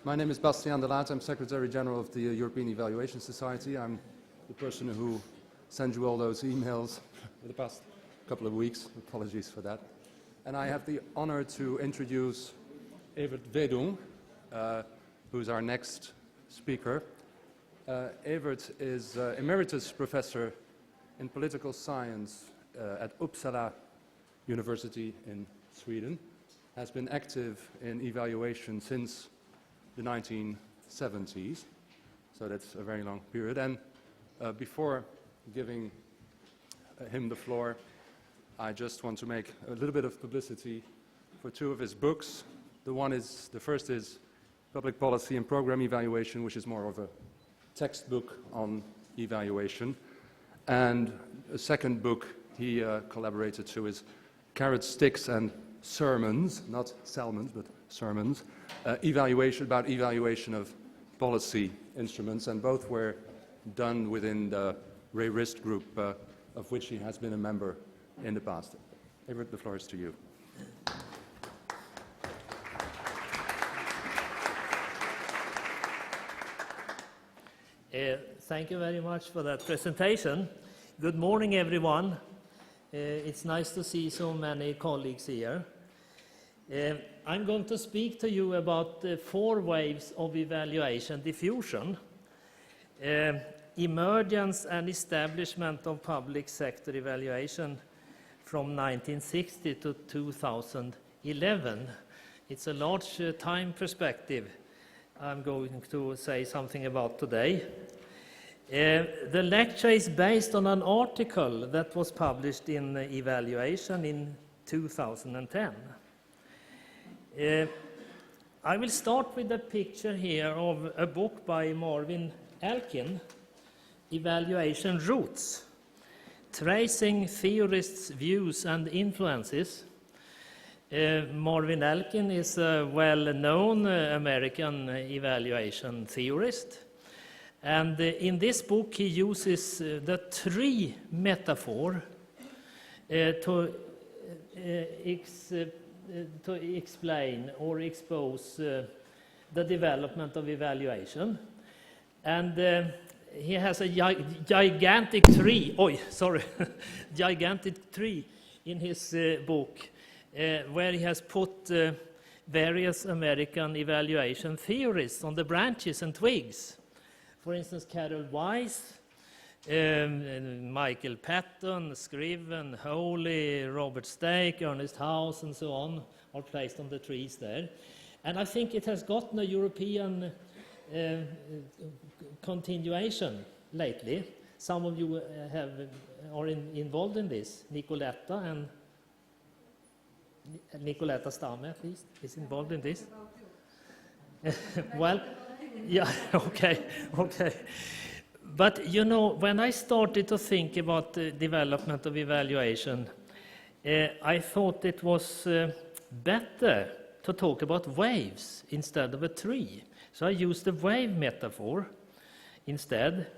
My name is Bastiaan de Laat. I'm Secretary General of the European Evaluation Society. I'm the person who sends you all those emails for the past couple of weeks. Apologies for that. And I have the honor to introduce Evert Vedung, who's our next speaker. Evert is Emeritus Professor in Political Science at Uppsala University in Sweden, has been active in evaluation since the 1970s, so that's a very long period. And before giving him the floor, I just want to make a little bit of publicity for two of his books. The first is Public Policy and Program Evaluation, which is more of a textbook on evaluation. And a second book he collaborated to is Carrots, Sticks and Sermons, not salmons, but sermons, about evaluation of policy instruments, and both were done within the Ray Rist group, of which he has been a member in the past. Evert, the floor is to you. Thank you very much for that presentation. Good morning, everyone. It's nice to see so many colleagues here. I'm going to speak to you about the 4 waves of evaluation diffusion, emergence and establishment of public sector evaluation from 1960 to 2011. It's a large time perspective I'm going to say something about today. The lecture is based on an article that was published in Evaluation in 2010. I will start with a picture here of a book by Marvin Elkin, Evaluation Roots, Tracing Theorists' Views and Influences. Marvin Elkin is a well-known American evaluation theorist. And in this book, he uses the tree metaphor to explain or expose the development of evaluation. And he has a gigantic tree, gigantic tree in his book, where he has put various American evaluation theorists on the branches and twigs. For instance, Carol Weiss, Michael Patton, Scriven, Hawley, Robert Stake, Ernest House, and so on are placed on the trees there. And I think it has gotten a European continuation lately. Some of you are involved in this. Nicoletta Stamme, at least, is involved in this. Well, yeah, okay. But, you know, when I started to think about the development of evaluation, I thought it was better to talk about waves instead of a tree. So I used the wave metaphor instead.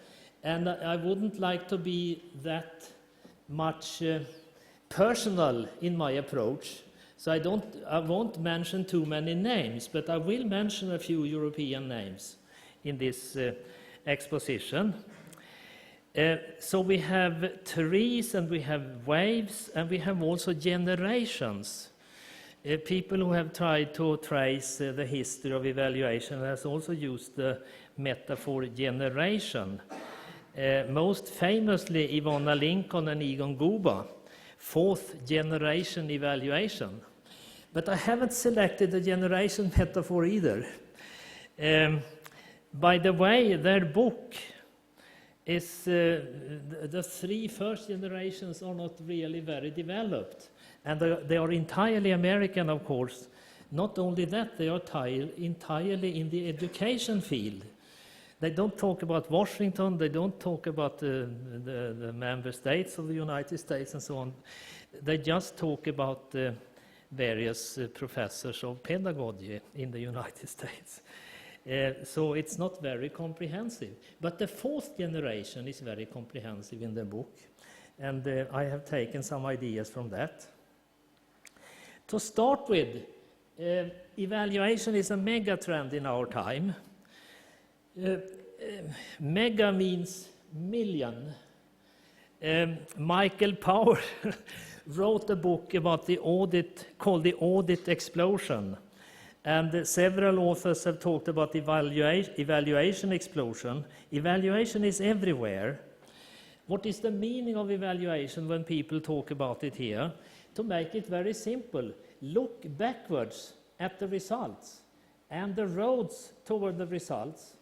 And I wouldn't like to be that much personal in my approach. So I won't mention too many names, but I will mention a few European names in this exposition. So we have trees and we have waves and we have also generations. People who have tried to trace the history of evaluation has also used the metaphor generation. Most famously, Ivana Lincoln and Egon Guba, 4th generation evaluation. But I haven't selected the generation metaphor either. By the way, their book is the 3 first generations are not really very developed. And they are entirely American, of course. Not only that, they are entirely in the education field. They don't talk about Washington, they don't talk about the member states of the United States and so on. They just talk about various professors of pedagogy in the United States. So it's not very comprehensive. But the 4th generation is very comprehensive in the book. And I have taken some ideas from that. To start with, Evaluation is a mega trend in our time. Mega means million. Michael Power wrote a book about the audit called The Audit Explosion. And several authors have talked about evaluation explosion. Evaluation is everywhere. What is the meaning of evaluation when people talk about it here? To make it very simple, look backwards at the results and the roads toward the results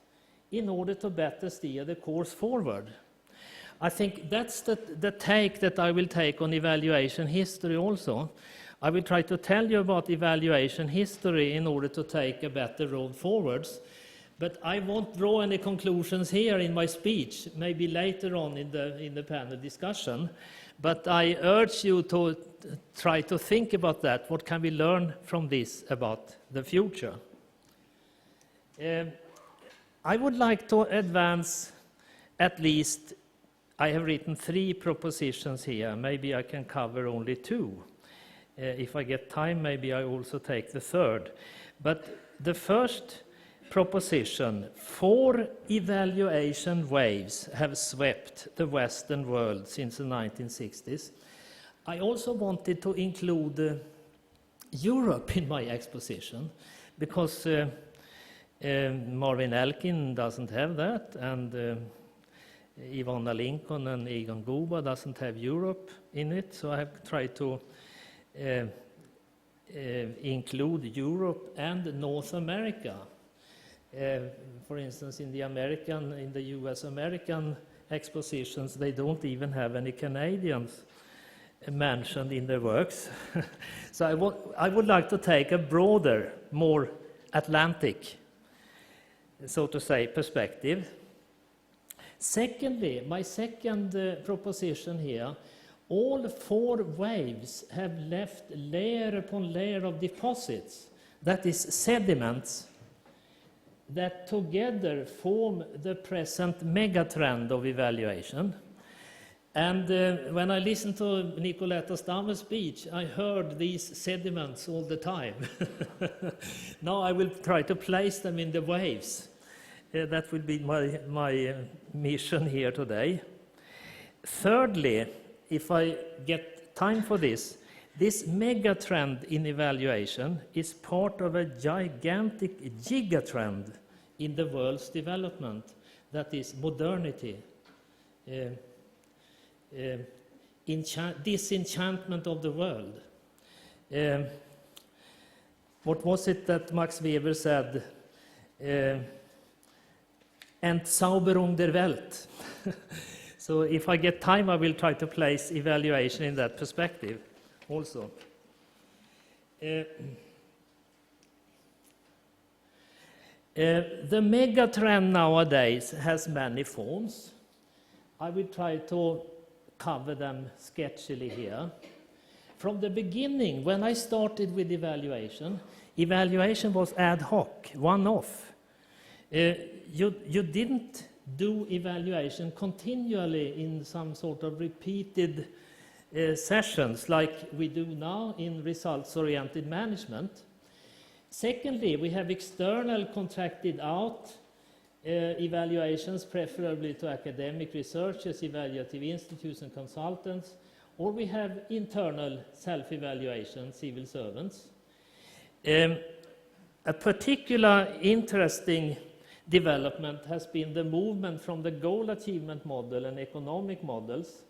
in order to better steer the course forward. I think that's the take that I will take on evaluation history also. I will try to tell you about evaluation history in order to take a better road forwards. But I won't draw any conclusions here in my speech, maybe later on in the panel discussion. But I urge you to try to think about that. What can we learn from this about the future? I would like to advance at least, I have written 3 propositions here. Maybe I can cover only 2. If I get time, maybe I also take the 3rd. But the first proposition, 4 evaluation waves have swept the Western world since the 1960s. I also wanted to include Europe in my exposition because Marvin Elkin doesn't have that, and Ivana Lincoln and Egon Guba doesn't have Europe in it, so I have tried to include Europe and North America. For instance, in the US American expositions, they don't even have any Canadians mentioned in their works. So I would like to take a broader, more Atlantic, so to say, perspective. Secondly, my second proposition here, all 4 waves have left layer upon layer of deposits, that is sediments, that together form the present megatrend of evaluation. And when I listened to Nicoletta Stammer's speech, I heard these sediments all the time. Now I will try to place them in the waves. That will be my mission here today. Thirdly, if I get time for this megatrend in evaluation is part of a gigantic gigatrend in the world's development, that is modernity, disenchantment of the world. What was it that Max Weber said? Entzauberung der Welt. So if I get time, I will try to place evaluation in that perspective also. The mega trend nowadays has many forms. I will try to cover them sketchily here. From the beginning, when I started with evaluation was ad hoc, one-off. You didn't do evaluation continually in some sort of repeated sessions like we do now in results-oriented management. Secondly, we have external contracted out evaluations, preferably to academic researchers, evaluative institutes and consultants, or we have internal self-evaluation, civil servants. A particular interesting development has been the movement from the goal achievement model and economic models.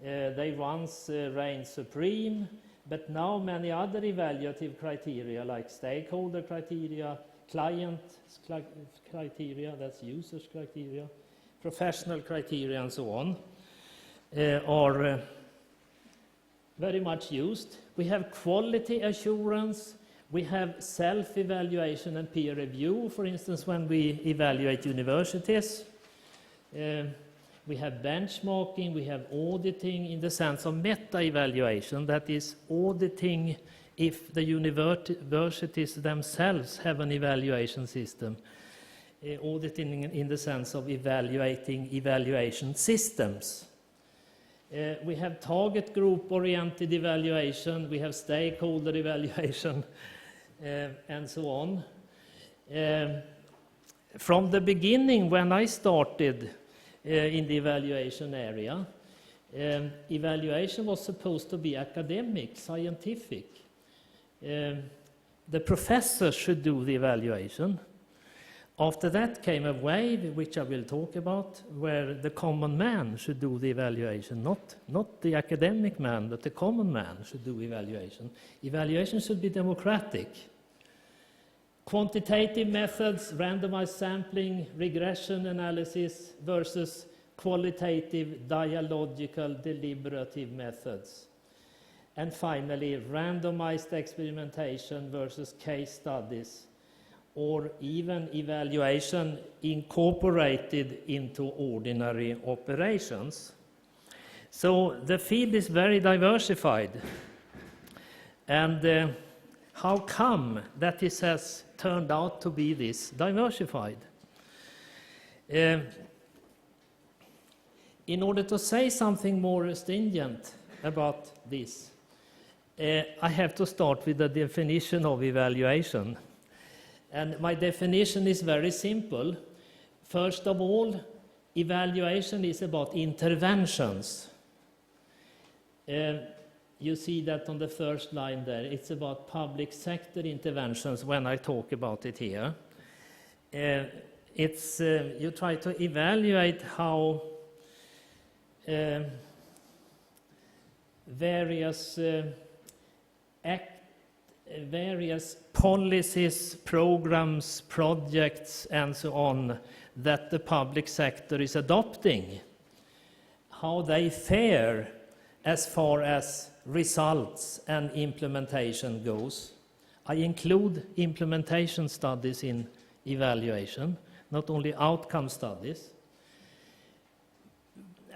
They once reigned supreme, but now many other evaluative criteria like stakeholder criteria, client criteria, that's users criteria, professional criteria and so on, are very much used. We have quality assurance, we have self-evaluation and peer review, for instance, when we evaluate universities. We have benchmarking, we have auditing in the sense of meta-evaluation, that is auditing if the universities themselves have an evaluation system. Auditing in the sense of evaluating evaluation systems. We have target group-oriented evaluation, we have stakeholder evaluation, and so on. From the beginning, when I started in the evaluation area, evaluation was supposed to be academic, scientific. The professor should do the evaluation. After that came a wave, which I will talk about, where the common man should do the evaluation, not the academic man, but the common man should do evaluation. Evaluation should be democratic. Quantitative methods, randomized sampling, regression analysis versus qualitative, dialogical, deliberative methods. And finally, randomized experimentation versus case studies, or even evaluation incorporated into ordinary operations. So the field is very diversified. And how come that this has turned out to be this diversified? In order to say something more stringent about this, I have to start with the definition of evaluation. And my definition is very simple. First of all, evaluation is about interventions. You see that on the first line there. It's about public sector interventions when I talk about it here. You try to evaluate how various policies, programs, projects, and so on that the public sector is adopting, how they fare as far as results and implementation goes. I include implementation studies in evaluation, not only outcome studies.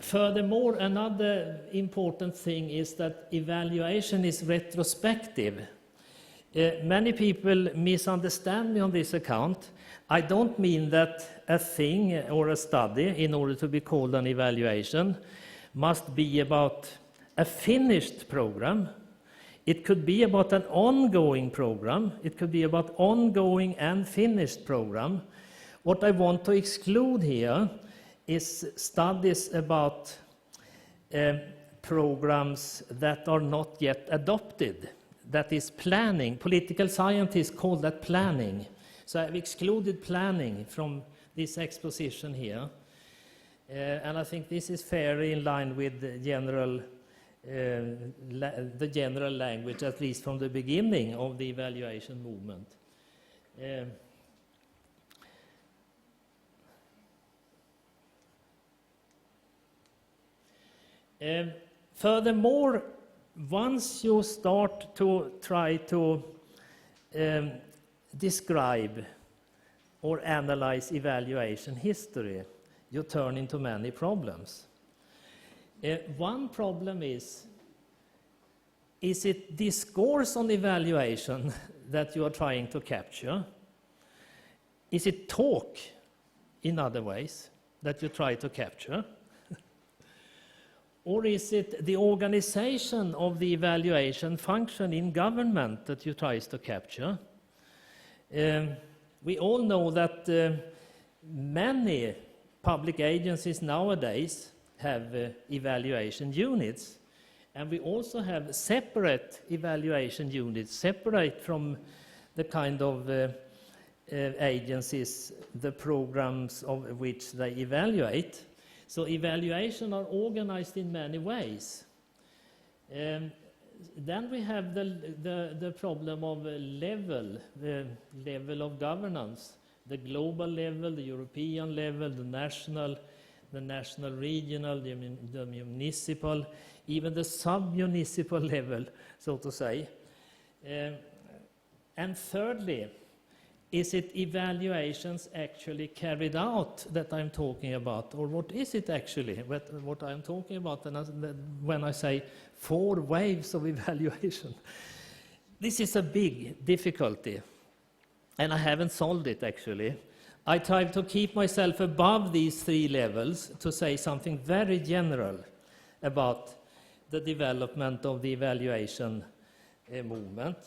Furthermore, another important thing is that evaluation is retrospective. Many people misunderstand me on this account. I don't mean that a thing or a study, in order to be called an evaluation, must be about a finished program. It could be about an ongoing program. It could be about ongoing and finished program. What I want to exclude here is studies about programs that are not yet adopted. That is planning. Political scientists call that planning. So I've excluded planning from this exposition here. And I think this is fairly in line with the general language, at least from the beginning of the evaluation movement. Furthermore, once you start to try to describe or analyze evaluation history, you turn into many problems. One problem is it discourse on evaluation that you are trying to capture? Is it talk, in other ways, that you try to capture? Or is it the organization of the evaluation function in government that you try to capture? We all know that many public agencies nowadays have evaluation units, and we also have separate evaluation units, separate from the kind of agencies, the programs of which they evaluate. So evaluation are organized in many ways. Then we have the problem of level, the level of governance, the global level, the European level, the national regional, the municipal, even the sub-municipal level, so to say. And thirdly, is it evaluations actually carried out that I'm talking about, or what is it actually, what I'm talking about when I say 4 waves of evaluation? This is a big difficulty, and I haven't solved it actually. I try to keep myself above these 3 levels to say something very general about the development of the evaluation movement.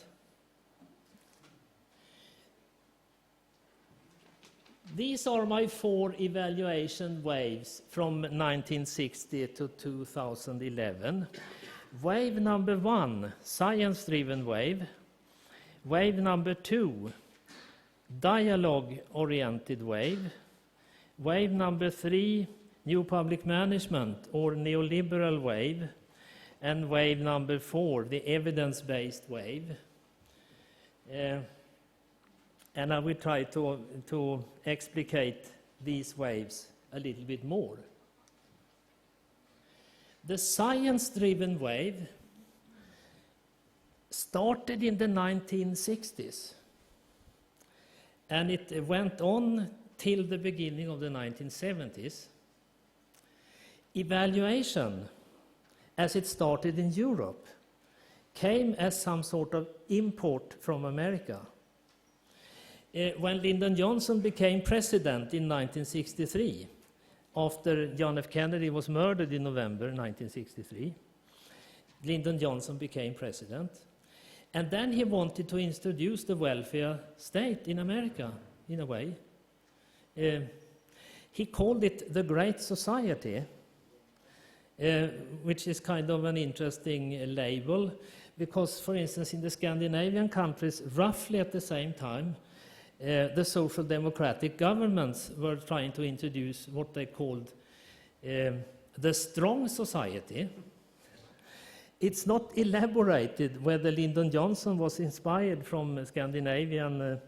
These are my 4 evaluation waves from 1960 to 2011. Wave number 1, science-driven wave. Wave number 2, dialogue-oriented wave. Wave number 3, new public management or neoliberal wave. And wave number 4, the evidence-based wave. And I will try to explicate these waves a little bit more. The science-driven wave started in the 1960s, and it went on till the beginning of the 1970s. Evaluation, as it started in Europe, came as some sort of import from America. When Lyndon Johnson became president in 1963, after John F. Kennedy was murdered in November 1963, Lyndon Johnson became president. And then he wanted to introduce the welfare state in America, in a way. He called it the Great Society, which is kind of an interesting label, because, for instance, in the Scandinavian countries, roughly at the same time, the social democratic governments were trying to introduce what they called the strong society. It's not elaborated whether Lyndon Johnson was inspired from Scandinavian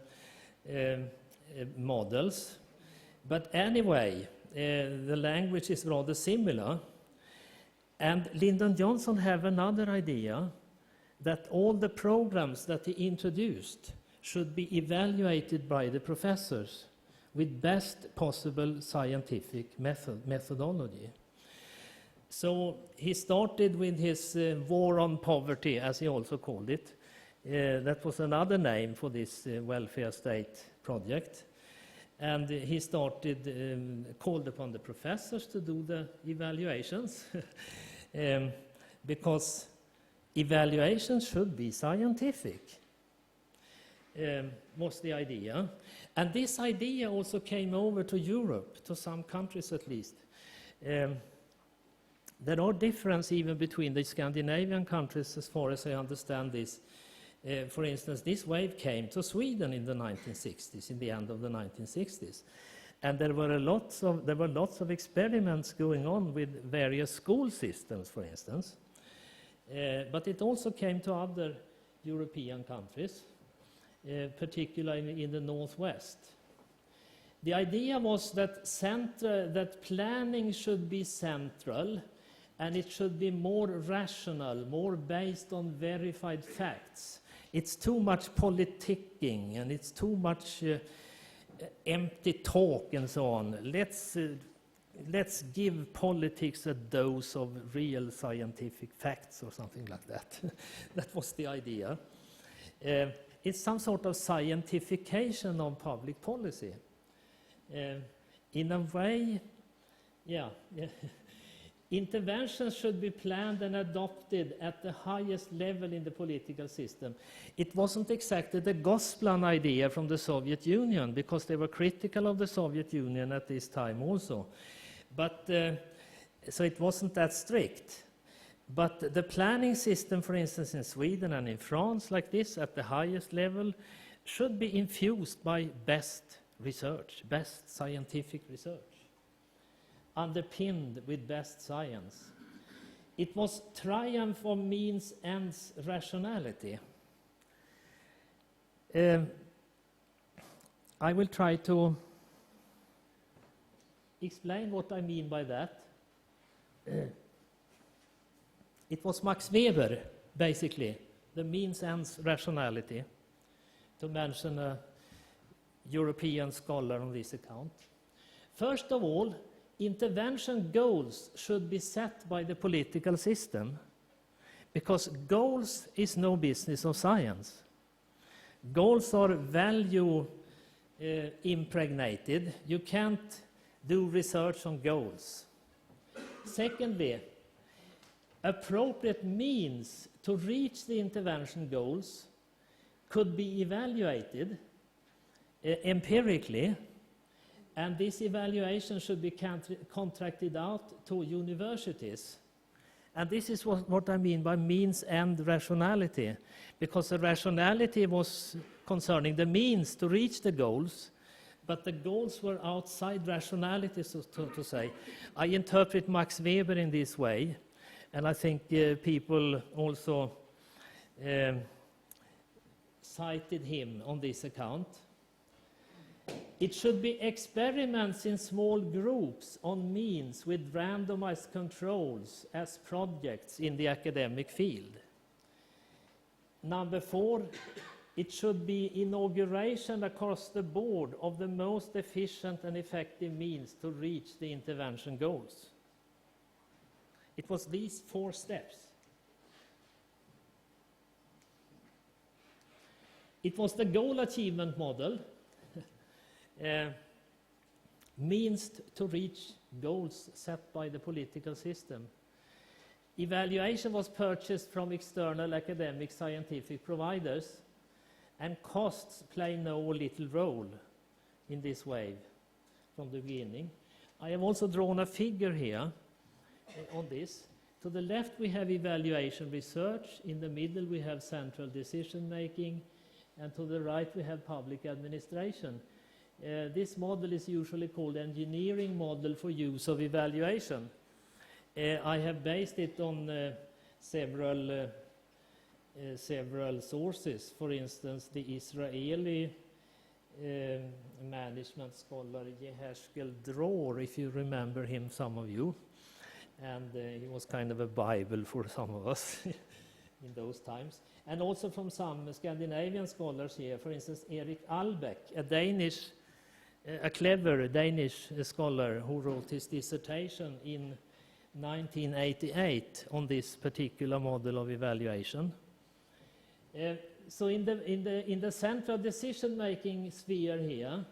models, but anyway, the language is rather similar. And Lyndon Johnson had another idea, that all the programs that he introduced should be evaluated by the professors with best possible scientific methodology. So he started with his war on poverty, as he also called it. That was another name for this welfare state project. And he started, called upon the professors to do the evaluations, because evaluations should be scientific. Was the idea. And this idea also came over to Europe, to some countries at least. There are differences even between the Scandinavian countries, as far as I understand this. For instance, this wave came to Sweden in the 1960s, in the end of the 1960s. And there were lots of experiments going on with various school systems, for instance. But it also came to other European countries, particularly in the Northwest. The idea was that planning should be central, and it should be more rational, more based on verified facts. It's too much politicking, and it's too much empty talk and so on. Let's give politics a dose of real scientific facts or something like that. That was the idea. It's some sort of scientification of public policy. In a way, interventions should be planned and adopted at the highest level in the political system. It wasn't exactly the Gosplan idea from the Soviet Union, because they were critical of the Soviet Union at this time also. But so it wasn't that strict. But the planning system, for instance, in Sweden and in France, like this, at the highest level, should be infused by best research, best scientific research, underpinned with best science. It was triumph of means ends rationality. I will try to explain what I mean by that. It was Max Weber, basically, the means ends rationality, to mention a European scholar on this account. First of all, intervention goals should be set by the political system, because goals is no business of science. Goals are value impregnated. You can't do research on goals. Secondly, appropriate means to reach the intervention goals could be evaluated empirically, and this evaluation should be contracted out to universities. And this is what I mean by means and rationality, because the rationality was concerning the means to reach the goals, but the goals were outside rationality, so to say. I interpret Max Weber in this way, and I think people also cited him on this account. It should be experiments in small groups on means with randomized controls as projects in the academic field. Number 4, it should be inauguration across the board of the most efficient and effective means to reach the intervention goals. It was these 4 steps. It was the goal achievement model, means to reach goals set by the political system. Evaluation was purchased from external academic scientific providers, and costs play no little role in this wave from the beginning. I have also drawn a figure here on this. To the left we have evaluation research, in the middle we have central decision making, and to the right we have public administration. This model is usually called engineering model for use of evaluation. I have based it on several sources. For instance, the Israeli management scholar Yeheskel Dror, if you remember him, some of you. And he was kind of a Bible for some of us in those times. And also from some Scandinavian scholars here, for instance, Erik Albeck, a clever Danish scholar who wrote his dissertation in 1988 on this particular model of evaluation. So in the central decision-making sphere here,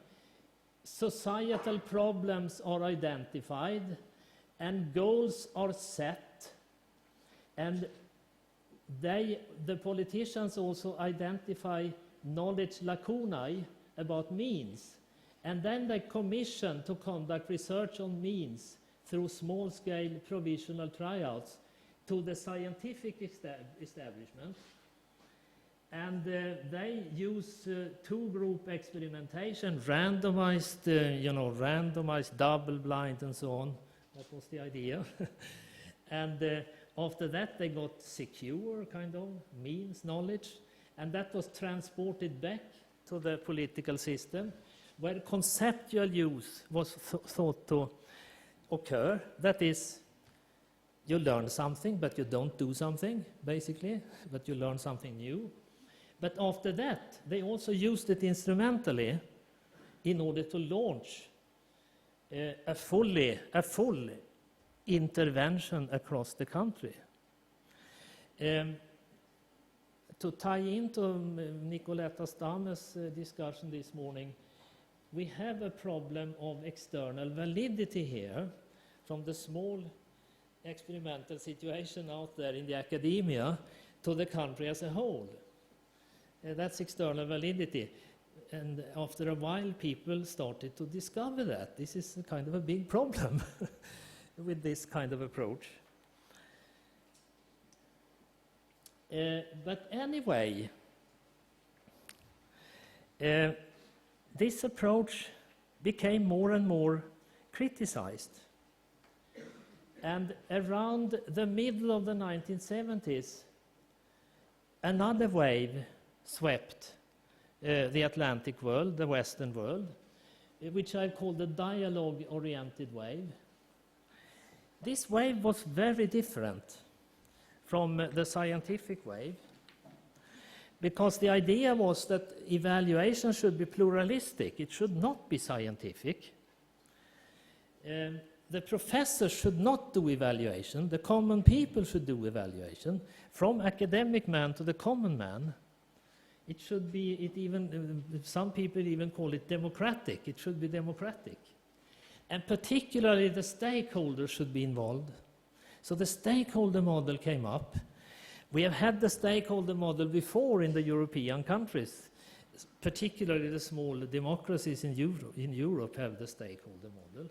societal problems are identified and goals are set, and the politicians also identify knowledge lacunae about means, and then they commission to conduct research on means through small-scale provisional tryouts to the scientific establishment. And they use two-group experimentation, randomized, randomized, double-blind, and so on. That was the idea. And after that, they got secure kind of means, knowledge, and that was transported back to the political system, where conceptual use was thought to occur. That is, you learn something, but you don't do something, basically, but you learn something new. But after that, they also used it instrumentally in order to launch a full intervention across the country. To tie into Nicoletta Stamme's discussion this morning, we have a problem of external validity here from the small experimental situation out there in the academia to the country as a whole. That's external validity. And after a while, people started to discover that. This is a kind of a big problem with this kind of approach. But anyway, this approach became more and more criticized. And around the middle of the 1970s, another wave swept the Atlantic world, the Western world, which I call the dialogue-oriented wave. This wave was very different from the scientific wave, because the idea was that evaluation should be pluralistic. It should not be scientific. The professors should not do evaluation. The common people should do evaluation, from academic man to the common man. It should be, some people even call it democratic. It should be democratic. And particularly the stakeholders should be involved. So the stakeholder model came up. We have had the stakeholder model before in the European countries. particularly the small democracies in Europe have the stakeholder model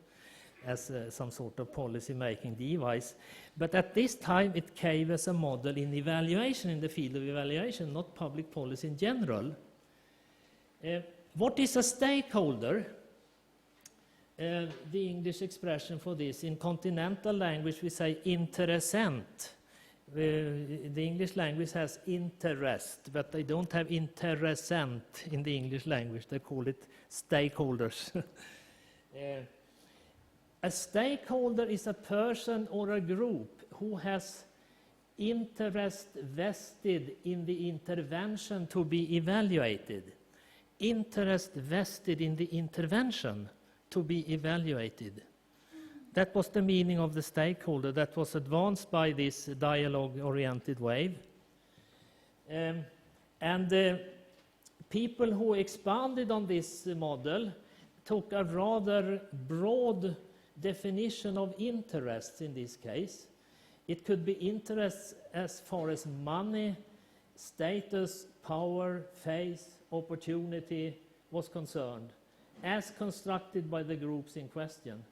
as some sort of policy-making device. But at this time, it came as a model in evaluation, in the field of evaluation, not public policy in general. What is a stakeholder? The English expression for this, in continental language we say interessent. The English language has interest, but they don't have interessent in the English language. They call it stakeholders. A stakeholder is a person or a group who has interest vested in the intervention to be evaluated. Interest vested in the intervention to be evaluated. That was the meaning of the stakeholder that was advanced by this dialogue-oriented wave. People who expanded on this model took a rather broad definition of interests in this case. It could be interests as far as money, status, power, faith, opportunity was concerned, as constructed by the groups in question.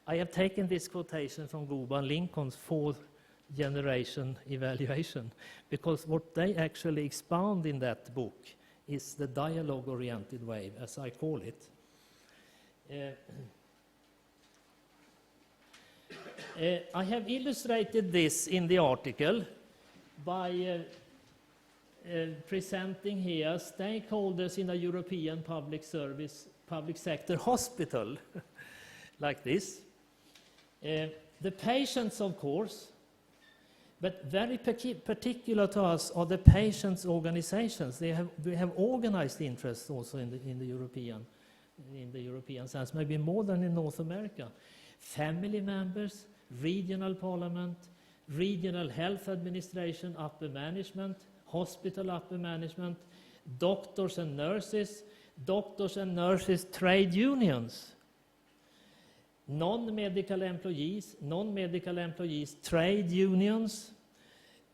I have taken this quotation from Goban Lincoln's fourth generation evaluation, because what they actually expound in that book is the dialogue-oriented wave, as I call it. I have illustrated this in the article by presenting here stakeholders in a European public sector hospital, like this. The patients, of course, but very particular to us are the patients' organizations. We have organized interests also in the European sense, maybe more than in North America. Family members, regional parliament, regional health administration, upper management, hospital upper management, doctors and nurses, trade unions, non-medical employees, trade unions,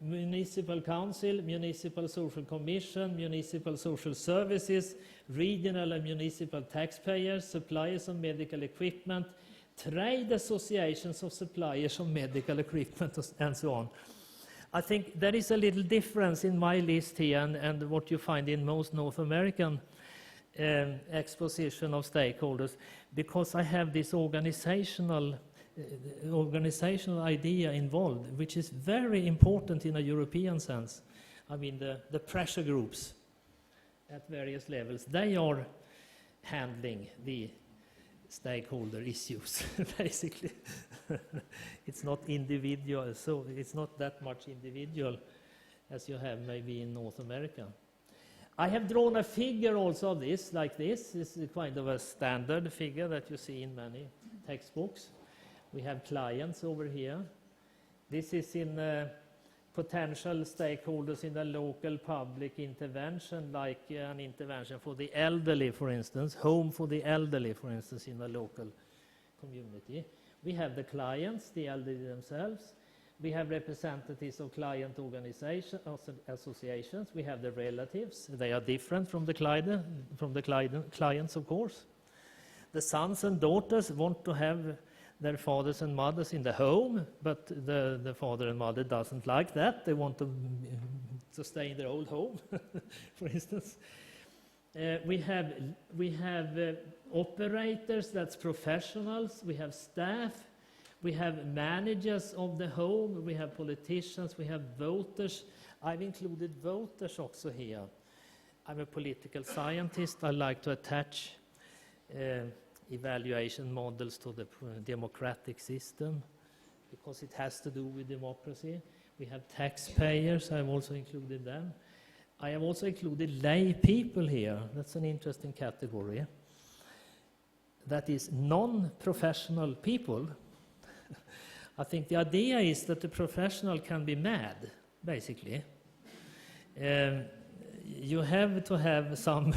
municipal council, municipal social commission, municipal social services, regional and municipal taxpayers, suppliers of medical equipment, trade associations of suppliers of medical equipment, and so on. I think there is a little difference in my list here and what you find in most North American exposition of stakeholders, because I have this organizational idea involved, which is very important in a European sense. I mean, the pressure groups at various levels, they are handling the stakeholder issues, basically. It's not individual, so it's not that much individual as you have maybe in North America. I have drawn a figure also of this, like this. This is kind of a standard figure that you see in many textbooks. We have clients over here. This is in potential stakeholders in the local public intervention, like an intervention for the elderly, for instance, home for the elderly, for instance, in a local community. We have the clients, the elderly themselves. We have representatives of client organizations, associations. We have the relatives. They are different from the clients, of course. The sons and daughters want to have their fathers and mothers in the home, but the father and mother doesn't like that. They want to stay in their old home, for instance. We have operators, that's professionals. We have staff. We have managers of the home. We have politicians. We have voters. I've included voters also here. I'm a political scientist. I like to attach evaluation models to the democratic system because it has to do with democracy. We have taxpayers. I've also included them. I have also included lay people here. That's an interesting category. That is non-professional people. I think the idea is that the professional can be mad, basically. You have to have some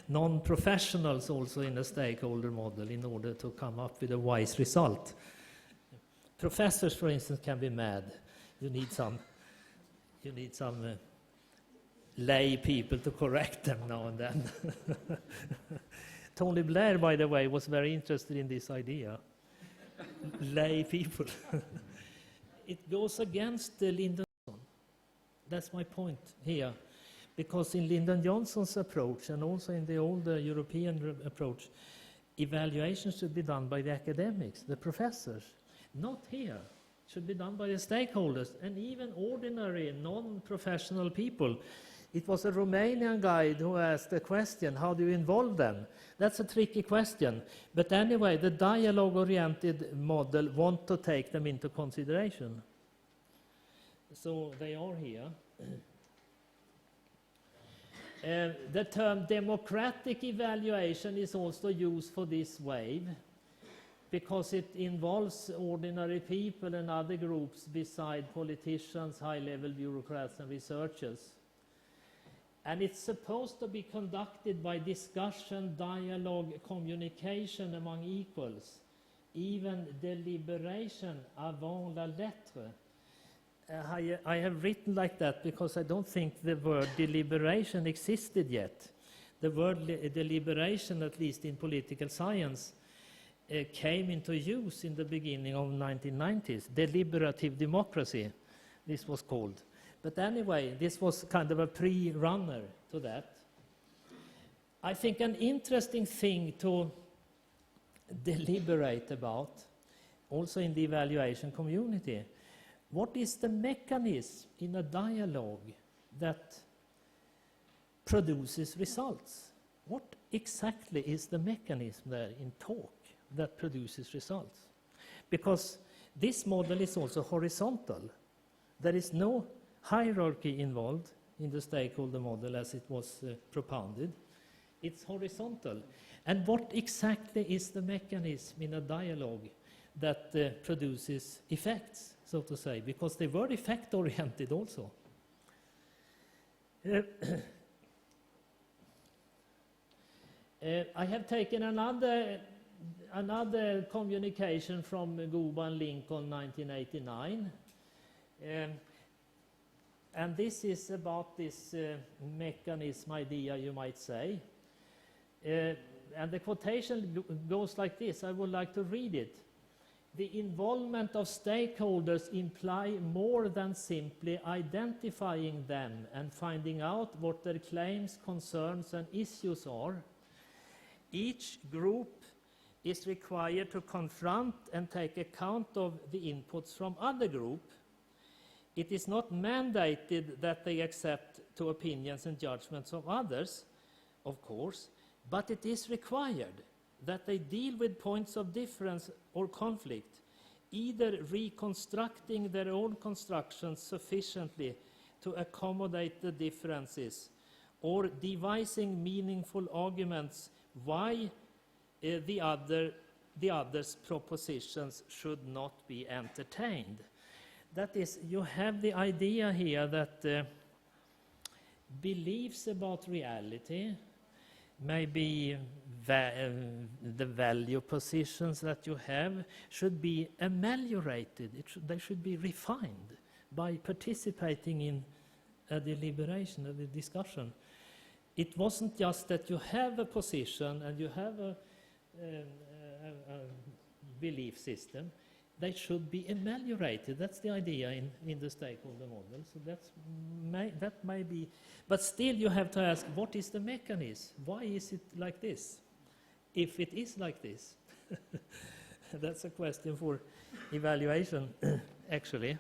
non-professionals also in a stakeholder model in order to come up with a wise result. Professors, for instance, can be mad. You need some lay people to correct them now and then. Tony Blair, by the way, was very interested in this idea. Lay people. It goes against Lyndon Johnson. That's my point here. Because in Lyndon Johnson's approach, and also in the older European approach, evaluation should be done by the academics, the professors. Not here. It should be done by the stakeholders, and even ordinary, non-professional people. It was a Romanian guide who asked the question, how do you involve them? That's a tricky question. But anyway, the dialogue-oriented model want to take them into consideration. So they are here. The term democratic evaluation is also used for this wave because it involves ordinary people and other groups beside politicians, high-level bureaucrats and researchers. And it's supposed to be conducted by discussion, dialogue, communication among equals, even deliberation avant la lettre. I have written like that because I don't think the word deliberation existed yet. The word deliberation, at least in political science, came into use in the beginning of the 1990s. Deliberative democracy, this was called. But anyway, this was kind of a pre-runner to that. I think an interesting thing to deliberate about, also in the evaluation community, what is the mechanism in a dialogue that produces results? What exactly is the mechanism there in talk that produces results? Because this model is also horizontal. There is no hierarchy involved in the stakeholder model as it was propounded. It's horizontal. And what exactly is the mechanism in a dialogue that produces effects, so to say? Because they were effect-oriented also. I have taken another communication from Guba and Lincoln 1989. And this is about this mechanism idea, you might say. And the quotation goes like this. I would like to read it. The involvement of stakeholders imply more than simply identifying them and finding out what their claims, concerns, and issues are. Each group is required to confront and take account of the inputs from other groups. It is not mandated that they accept to opinions and judgments of others, of course, but it is required that they deal with points of difference or conflict, either reconstructing their own constructions sufficiently to accommodate the differences, or devising meaningful arguments why the other's propositions should not be entertained. That is, you have the idea here that beliefs about reality, maybe the value positions that you have, should be ameliorated. They should be refined by participating in a deliberation, a discussion. It wasn't just that you have a position and you have a belief system. They should be ameliorated. That's the idea in the stakeholder model. So that may be, but still you have to ask, what is the mechanism? Why is it like this? If it is like this, that's a question for evaluation, actually.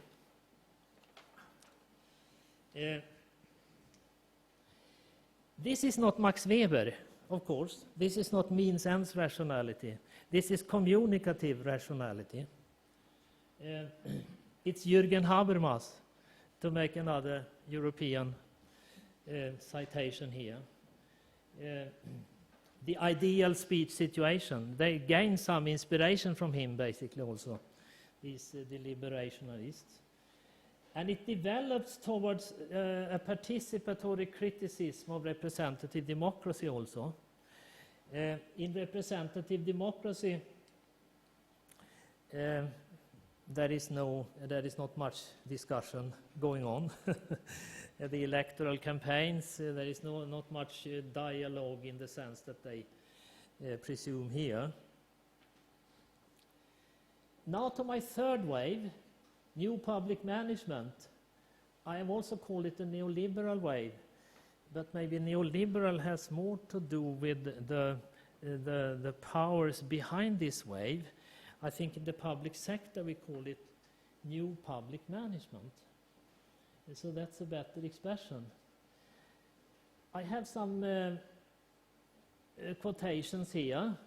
This is not Max Weber, of course. This is not means-ends rationality. This is communicative rationality. It's Jürgen Habermas, to make another European citation here. The ideal speech situation. They gain some inspiration from him, basically, also, these deliberationalists. And it develops towards a participatory criticism of representative democracy also. In representative democracy, there is not much discussion going on. the electoral campaigns. There is not much dialogue in the sense that they presume here. Now to my third wave, new public management. I have also called it a neoliberal wave, but maybe neoliberal has more to do with the powers behind this wave. I think in the public sector we call it new public management. So that's a better expression. I have some quotations here.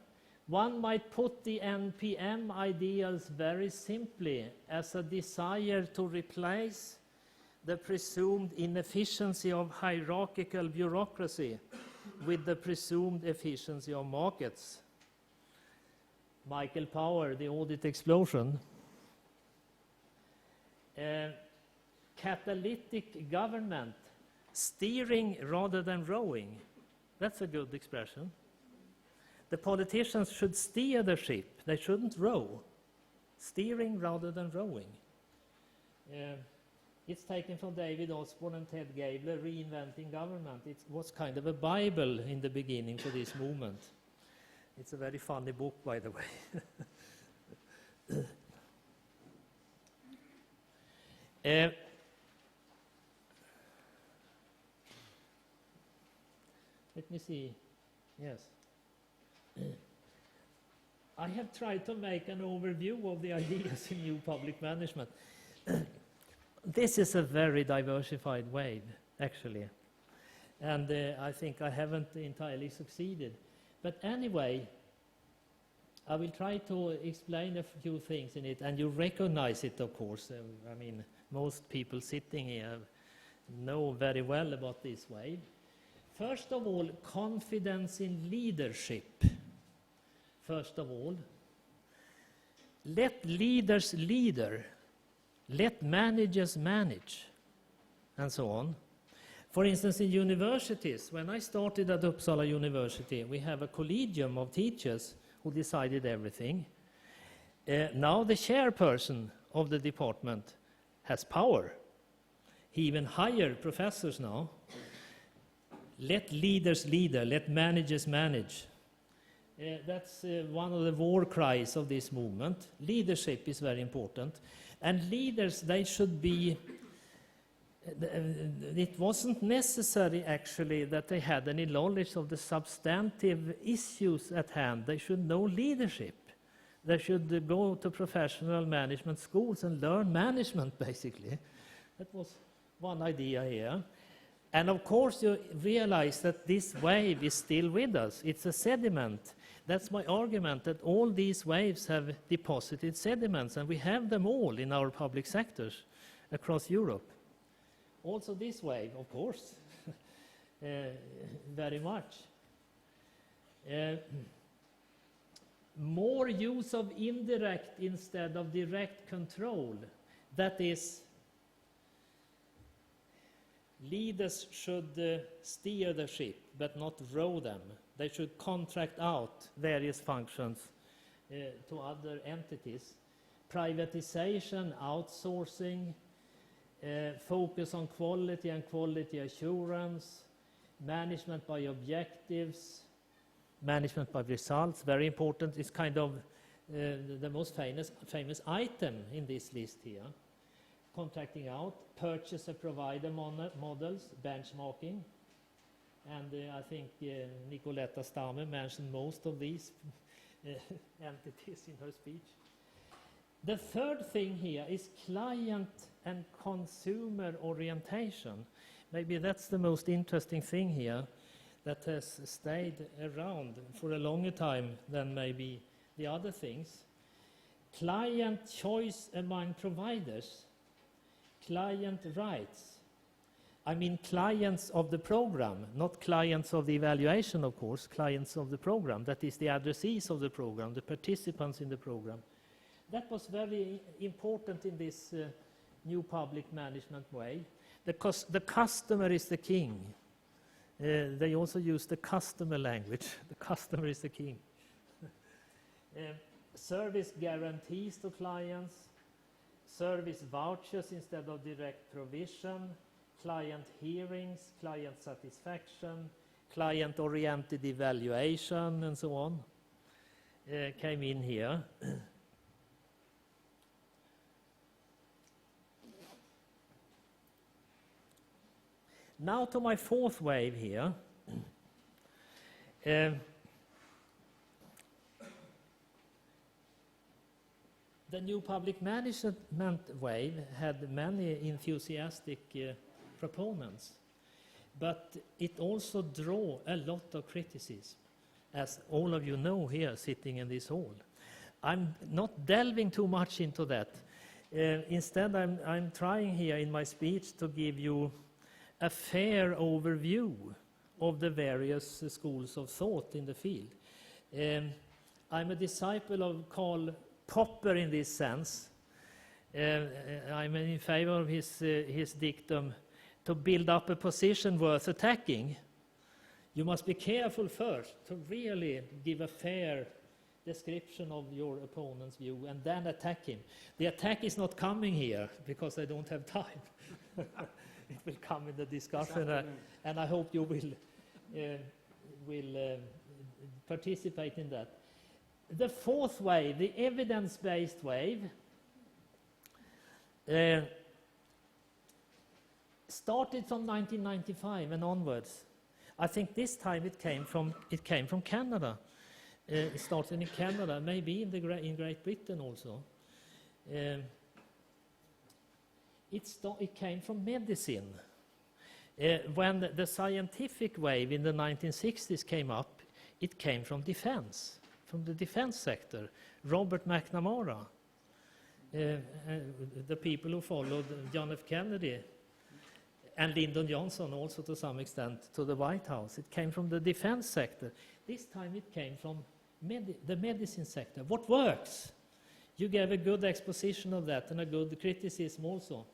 One might put the NPM ideals very simply as a desire to replace the presumed inefficiency of hierarchical bureaucracy with the presumed efficiency of markets. Michael Power, The Audit Explosion. Catalytic government, steering rather than rowing. That's a good expression. The politicians should steer the ship, they shouldn't row. Steering rather than rowing. It's taken from David Osborne and Ted Gabler, Reinventing Government. It was kind of a Bible in the beginning for this movement. It's a very funny book, by the way. Let me see. Yes. I have tried to make an overview of the ideas in new public management. This is a very diversified wave, actually. And I think I haven't entirely succeeded. But anyway, I will try to explain a few things in it, and you recognize it, of course. I mean, most people sitting here know very well about this wave. First of all, confidence in leadership. First of all, let leaders leader, let managers manage, and so on. For instance, in universities, when I started at Uppsala University, we have a collegium of teachers who decided everything. Now the chairperson of the department has power. He even hired professors now. Let leaders leader, let managers manage. That's one of the war cries of this movement. Leadership is very important. And leaders, they should be... It wasn't necessary, actually, that they had any knowledge of the substantive issues at hand. They should know leadership. They should go to professional management schools and learn management, basically. That was one idea here. And of course, you realize that this wave is still with us. It's a sediment. That's my argument, that all these waves have deposited sediments, and we have them all in our public sectors across Europe. Also this wave, of course, very much. More use of indirect instead of direct control. That is, leaders should steer the ship, but not row them. They should contract out various functions to other entities. Privatization, outsourcing, focus on quality and quality assurance, management by objectives, management by results, very important. It's kind of the most famous item in this list here. Contracting out, purchaser-provider models, benchmarking, and I think Nicoletta Stammer mentioned most of these entities in her speech. The third thing here is client and consumer orientation. Maybe that's the most interesting thing here that has stayed around for a longer time than maybe the other things. Client choice among providers, client rights. I mean clients of the program, not clients of the evaluation, of course, clients of the program. That is the addressees of the program, the participants in the program. That was very important in this new public management way. The customer is the king. They also use the customer language. The customer is the king. Service guarantees to clients, service vouchers instead of direct provision, client hearings, client satisfaction, client-oriented evaluation, and so on, came in here. Now to my fourth wave here. The new public management wave had many enthusiastic proponents, but it also drew a lot of criticism, as all of you know here sitting in this hall. I'm not delving too much into that. Instead, I'm trying here in my speech to give you a fair overview of the various schools of thought in the field. I'm a disciple of Karl Popper in this sense. I'm in favor of his dictum, to build up a position worth attacking. You must be careful first to really give a fair description of your opponent's view and then attack him. The attack is not coming here because I don't have time. It will come in the discussion, and I hope you will participate in that. The fourth wave, the evidence-based wave, started from 1995 and onwards. I think this time it came from Canada. It started in Canada, maybe in Great Britain also. It came from medicine. When the scientific wave in the 1960s came up, it came from defense, from the defense sector. Robert McNamara, the people who followed John F. Kennedy, and Lyndon Johnson also to some extent to the White House. It came from the defense sector. This time it came from the medicine sector. What works? You gave a good exposition of that and a good criticism also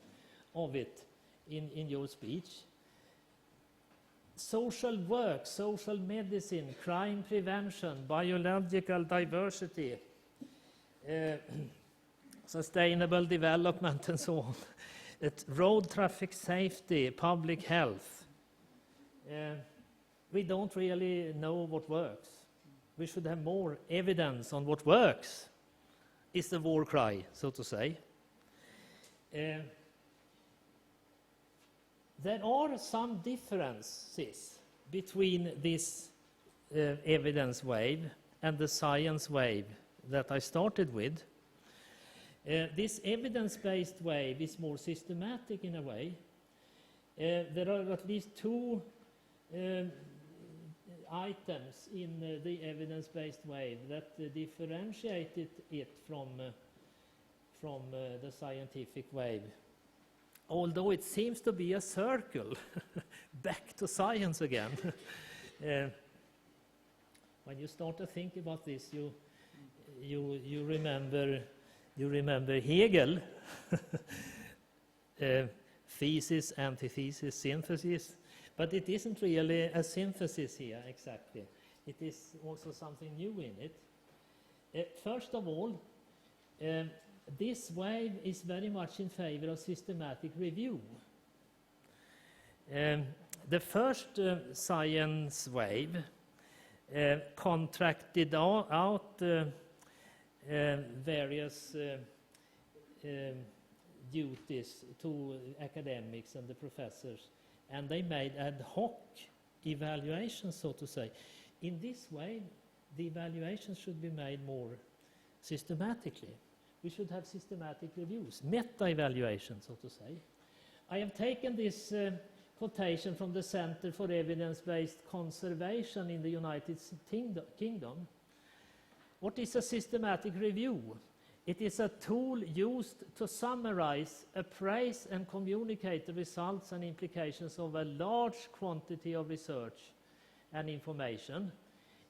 of it in your speech. Social work, social medicine, crime prevention, biological diversity, sustainable development and so on. Road traffic safety, public health. We don't really know what works. We should have more evidence on what works, is the war cry, so to say. There are some differences between this evidence wave and the science wave that I started with. This evidence-based wave is more systematic in a way. There are at least two items in the evidence-based wave that differentiated it from the scientific wave. Although it seems to be a circle back to science again. When you start to think about this, you remember Hegel, thesis, antithesis, synthesis, but it isn't really a synthesis here exactly. It is also something new in it. First of all, this wave is very much in favor of systematic review. The first science wave contracted out various duties to academics and the professors, and they made ad hoc evaluations, so to say. In this way, the evaluations should be made more systematically. We should have systematic reviews, meta-evaluation, so to say. I have taken this quotation from the Center for Evidence-Based Conservation in the United Kingdom. What is a systematic review? It is a tool used to summarize, appraise, and communicate the results and implications of a large quantity of research and information.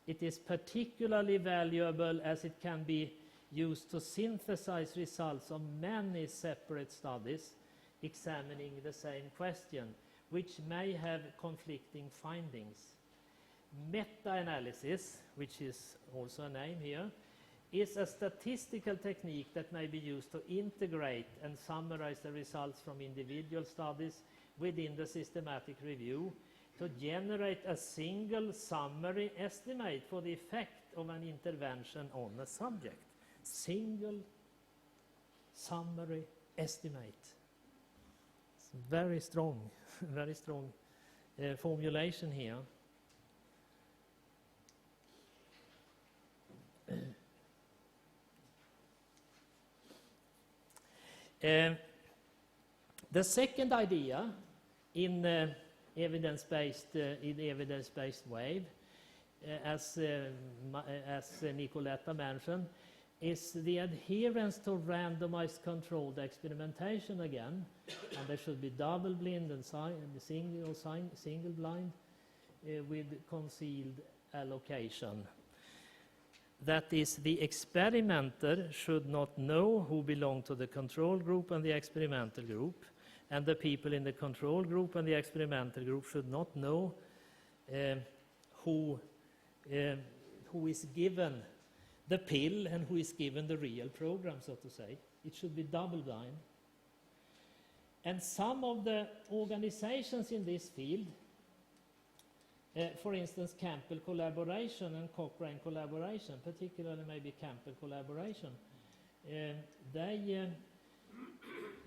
It is particularly valuable as it can be used to synthesize results of many separate studies examining the same question, which may have conflicting findings. Meta-analysis, which is also a name here, is a statistical technique that may be used to integrate and summarize the results from individual studies within the systematic review to generate a single summary estimate for the effect of an intervention on a subject. Single summary estimate. It's very strong, very strong formulation here. The second idea in evidence-based wave, as Nicoletta mentioned, is the adherence to randomized controlled experimentation again, and there should be double blind and single blind with concealed allocation. That is, the experimenter should not know who belong to the control group and the experimental group, and the people in the control group and the experimental group should not know who is given the pill and who is given the real program, so to say. It should be double blind. And some of the organizations in this field, for instance, Campbell collaboration and Cochrane collaboration, particularly maybe Campbell collaboration,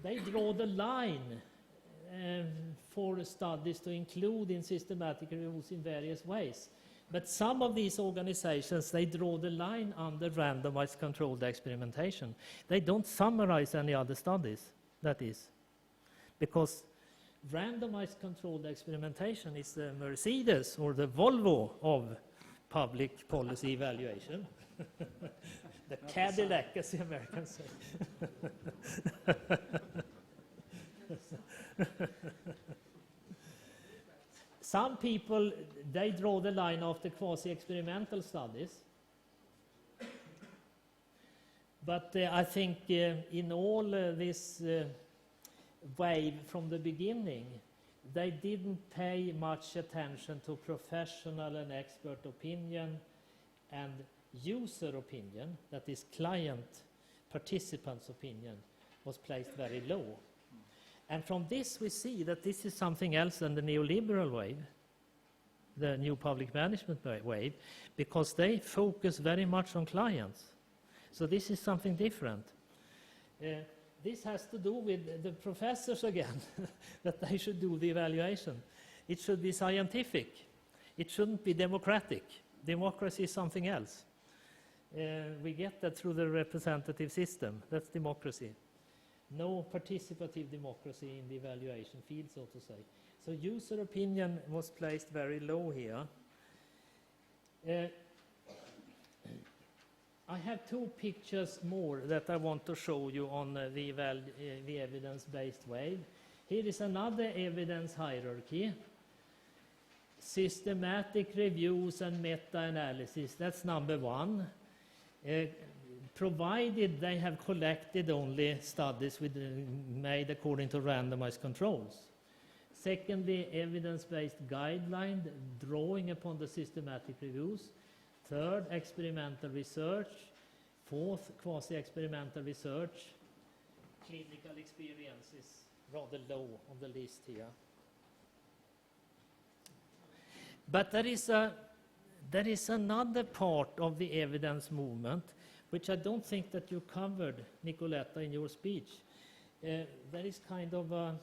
they draw the line for studies to include in systematic reviews in various ways. But some of these organizations, they draw the line under randomized controlled experimentation. They don't summarize any other studies, that is, because randomized controlled experimentation is the Mercedes or the Volvo of public policy evaluation. The Cadillac, as the Americans say. Some people, they draw the line after quasi-experimental studies. But I think in all this wave from the beginning, they didn't pay much attention to professional and expert opinion, and user opinion, that is client participants' opinion, was placed very low. And from this we see that this is something else than the neoliberal wave, the new public management wave, because they focus very much on clients. So this is something different. This has to do with the professors again, that they should do the evaluation. It should be scientific. It shouldn't be democratic. Democracy is something else. We get that through the representative system. That's democracy. No participative democracy in the evaluation field, so to say. So user opinion was placed very low here. I have two pictures more that I want to show you on the evidence-based wave. Here is another evidence hierarchy. Systematic reviews and meta-analysis, that's number one. Provided they have collected only studies made according to randomized controls. Secondly, evidence-based guideline drawing upon the systematic reviews. Third, experimental research. Fourth, quasi-experimental research. Clinical experience is rather low on the list here. But there is another part of the evidence movement which I don't think that you covered, Nicoletta, in your speech. There is kind of a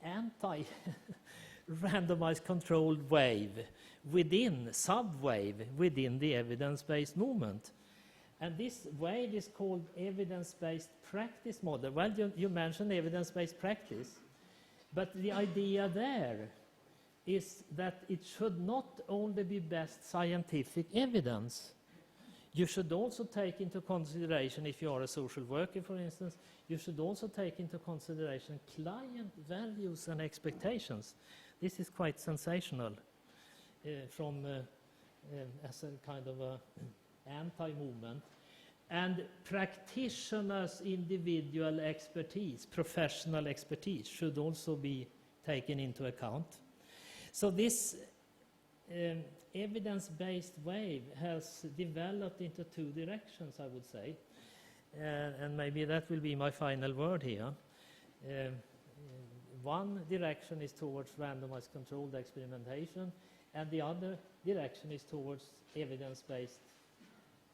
anti-randomized controlled wave sub-wave within the evidence-based movement. And this wave is called evidence-based practice model. Well, you mentioned evidence-based practice, but the idea there is that it should not only be best scientific evidence. You should also take into consideration, if you are a social worker, for instance, you should also take into consideration client values and expectations. This is quite sensational as a kind of a anti-movement. And practitioners' individual expertise, professional expertise, should also be taken into account. So this evidence-based wave has developed into two directions, I would say. And maybe that will be my final word here. one direction is towards randomized controlled experimentation, and the other direction is towards evidence-based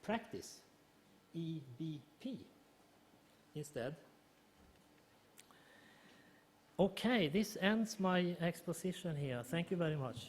practice, EBP, instead. Okay, this ends my exposition here. Thank you very much.